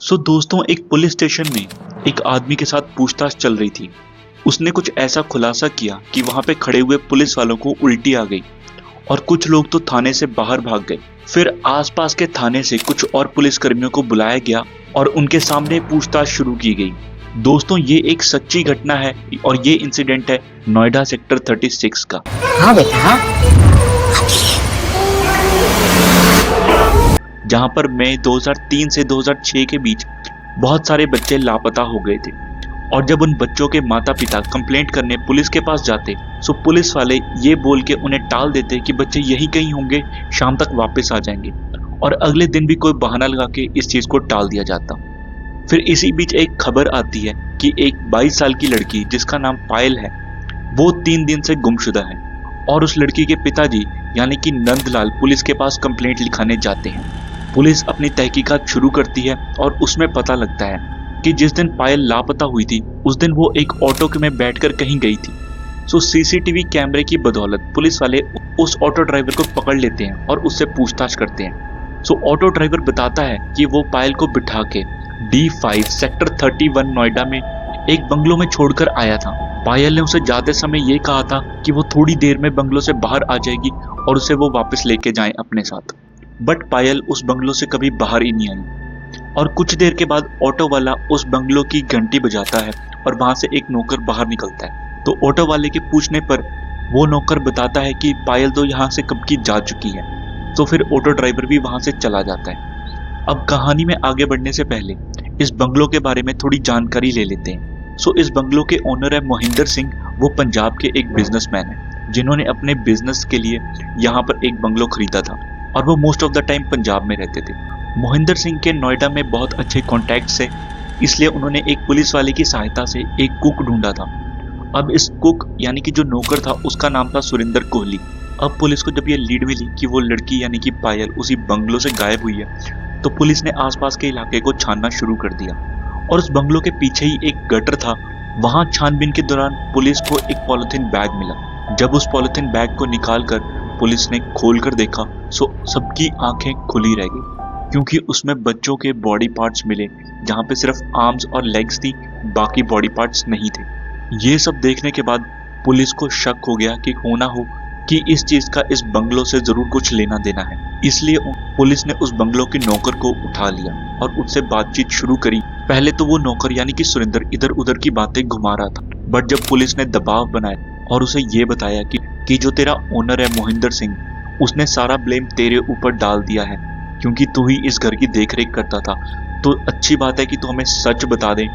दोस्तों, एक police station में एक आदमी के साथ पूछताछ चल रही थी। उसने कुछ ऐसा खुलासा किया कि वहां पे खड़े हुए पुलिस वालों को उल्टी आ गई और कुछ लोग तो थाने से बाहर भाग गए। फिर आसपास के थाने से कुछ और पुलिस कर्मियों को बुलाया गया और उनके सामने पूछताछ शुरू की गई। दोस्तों, ये एक सच्ची घटना है और ये इंसिडेंट है नोएडा सेक्टर 36 का। हाँ बेटा, हाँ। जहां पर मई 2003 से 2006 के बीच बहुत सारे बच्चे लापता हो गए थे और जब उन बच्चों के माता पिता कंप्लेंट करने पुलिस के पास जाते तो पुलिस वाले ये बोल के उन्हें टाल देते कि बच्चे यहीं कहीं होंगे, शाम तक वापस आ जाएंगे, और अगले दिन भी कोई बहाना लगा के इस चीज को टाल दिया जाता। फिर इसी बीच एक खबर आती है कि एक 22 साल की लड़की जिसका नाम पायल है, वो 3 दिन से गुमशुदा है और उस लड़की के पिताजी यानी कि नंदलाल पुलिस के पास कंप्लेंट लिखाने जाते हैं। पुलिस अपनी तहकीकात शुरू करती है और उसमें पता लगता है कि जिस दिन पायल लापता हुई थी उस दिन वो एक ऑटो में बैठकर कहीं गई थी। सीसीटीवी कैमरे की बदौलत पुलिस वाले उस ऑटो ड्राइवर को पकड़ लेते हैं और उससे पूछताछ करते हैं। ऑटो ड्राइवर बताता है कि वो पायल को बिठा के D5 सेक्टर 31 नोएडा में एक बंगलो में छोड़कर आया था। पायल ने उसे जाते समय ये कहा था कि वो थोड़ी देर में बंगलो से बाहर आ जाएगी और उसे वो वापस लेके जाए अपने साथ। बट पायल उस बंगलो से कभी बाहर ही नहीं आई और कुछ देर के बाद ऑटो वाला उस बंगलो की घंटी बजाता है और वहां से एक नौकर बाहर निकलता है। तो ऑटो वाले के पूछने पर वो नौकर बताता है कि पायल तो यहाँ से कब की जा चुकी है। तो फिर ऑटो ड्राइवर भी वहां से चला जाता है। अब कहानी में आगे बढ़ने से पहले इस बंगलो के बारे में थोड़ी जानकारी ले लेते हैं। इस बंगलो के ओनर है मोहिंदर सिंह। वो पंजाब के एक बिजनेसमैन है जिन्होंने अपने बिजनेस के लिए यहाँ पर एक बंगलो खरीदा था और वो most of the time Punjab में रहते थे। मोहिंदर सिंह के नोएडा में बहुत अच्छे कॉन्टैक्ट्स है, इसलिए उन्होंने एक पुलिस वाले की सहायता से एक कुक ढूंढा था। अब इस कुक यानी कि जो नौकर था उसका नाम था सुरेंद्र कोहली। अब पुलिस को जब ये लीड मिली कि वो लड़की यानी कि पायल उसी बंगलो से गायब हुई है, तो पुलिस ने आसपास के इलाके को छानना शुरू कर दिया और उस बंगलो के पीछे ही एक गटर था। वहां छानबीन के दौरान पुलिस को एक पॉलिथीन बैग मिला। जब उस पॉलिथीन बैग को निकालकर पुलिस ने खोलकर देखा सबकी आंखें खुली रह गई, क्योंकि उसमें बच्चों के बॉडी पार्ट्स मिले जहां पे सिर्फ आर्म्स और लेग्स थी, बाकी बॉडी पार्ट्स नहीं थे। ये सब देखने के बाद पुलिस को शक हो गया कि हो ना हो कि इस चीज का इस बंगलो से जरूर कुछ लेना देना है। इसलिए पुलिस ने उस बंगलो के नौकर को उठा लिया और उससे बातचीत शुरू करी। पहले तो वो नौकर यानी कि सुरेंद्र इधर उधर की बातें घुमा रहा था, बट जब पुलिस ने दबाव बनाया और उसे ये बताया कि जो तेरा ओनर है मोहिंदर सिंह, उसने सारा ब्लेम तेरे ऊपर डाल दिया है क्योंकि तू ही इस घर की देखरेख करता था, तो अच्छी बात है कि तू हमें सच बता दे,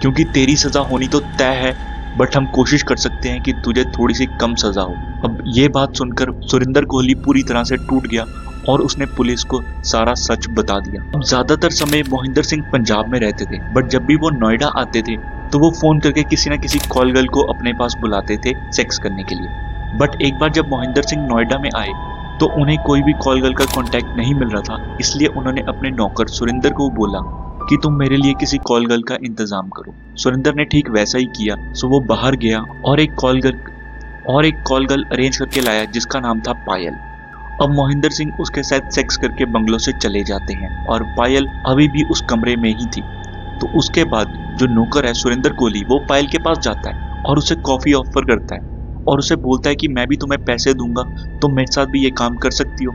क्योंकि तेरी सजा होनी तो तय है, बट हम कोशिश कर सकते हैं कि तुझे थोड़ी सी कम सजा हो। अब ये बात सुनकर सुरेंद्र कोहली पूरी तरह से टूट गया और उसने पुलिस को सारा सच बता दिया। अब ज्यादातर समय मोहिंदर सिंह पंजाब में रहते थे, बट जब भी वो नोएडा आते थे तो वो फोन करके किसी न किसी कॉल गर्ल को अपने पास बुलाते थे सेक्स करने के लिए। बट एक बार जब मोहिंदर सिंह नोएडा में आए तो उन्हें कोई भी कॉल गर्ल का कांटेक्ट नहीं मिल रहा था, इसलिए उन्होंने अपने नौकर सुरेंद्र को बोला कि तुम मेरे लिए किसी कॉल गर्ल का इंतजाम करो। सुरेंद्र ने ठीक वैसा ही किया। वो बाहर गया और एक कॉल गर्ल अरेंज करके लाया जिसका नाम था पायल। अब मोहिंदर सिंह उसके साथ सेक्स करके बंगलो से चले जाते हैं और पायल अभी भी उस कमरे में ही थी। तो उसके बाद जो नौकर है सुरेंद्र कोहली, वो पायल के पास जाता है और उसे कॉफी ऑफर करता है और उसे बोलता है कि मैं भी तुम्हें पैसे दूंगा, तुम मेरे साथ भी ये काम कर सकती हो।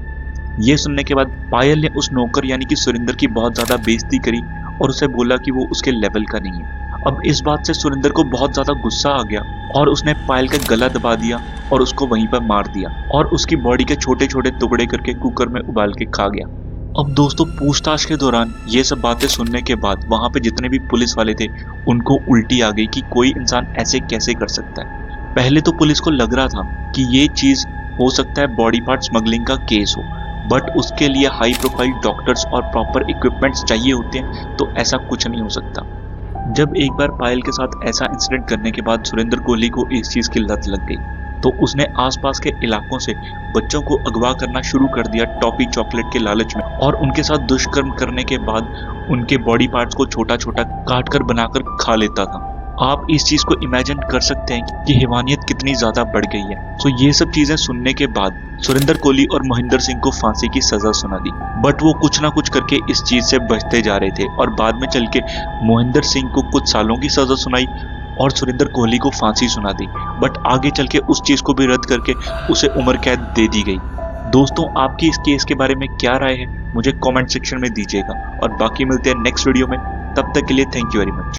ये सुनने के बाद पायल ने उस नौकर यानी कि सुरेंद्र की बहुत ज्यादा बेइज्जती करी और उसे बोला कि वो उसके लेवल का नहीं है। अब इस बात से सुरेंद्र को बहुत ज्यादा गुस्सा आ गया और उसने पायल का गला दबा दिया और उसको वहीं पर मार दिया और उसकी बॉडी के छोटे छोटे टुकड़े करके कुकर में उबाल के खा गया। अब दोस्तों, पूछताछ के दौरान ये सब बातें सुनने के बाद वहां पे जितने भी पुलिस वाले थे उनको उल्टी आ गई कि कोई इंसान ऐसे कैसे कर सकता है। पहले तो पुलिस को लग रहा था कि ये चीज हो सकता है बॉडी पार्ट स्मगलिंग का केस हो, बट उसके लिए हाई प्रोफाइल डॉक्टर्स और प्रॉपर इक्विपमेंट्स चाहिए होते हैं, तो ऐसा कुछ नहीं हो सकता। जब एक बार पायल के साथ ऐसा इंसिडेंट करने के बाद सुरेंद्र कोहली को इस चीज की लत लग गई, तो उसने आसपास के इलाकों से बच्चों को अगवा करना शुरू कर दिया टॉफी चॉकलेट के लालच में, और उनके साथ दुष्कर्म करने के बाद उनके बॉडी पार्ट्स को छोटा छोटा काट कर बनाकर खा लेता था। आप इस चीज को इमेजिन कर सकते हैं कि हैवानियत कितनी ज्यादा बढ़ गई है। सो ये सब चीजें सुनने के बाद सुरेंद्र कोहली और मोहिंदर सिंह को फांसी की सजा सुना दी, बट वो कुछ ना कुछ करके इस चीज से बचते जा रहे थे और बाद में चल के मोहिंदर सिंह को कुछ सालों की सजा सुनाई और सुरेंद्र कोहली को फांसी सुना दी, बट आगे चल के उस चीज को भी रद्द करके उसे उम्र कैद दे दी गई। दोस्तों, आपकी इस केस के बारे में क्या राय है मुझे कमेंट सेक्शन में दीजिएगा और बाकी मिलते हैं नेक्स्ट वीडियो में। तब तक के लिए थैंक यू वेरी मच।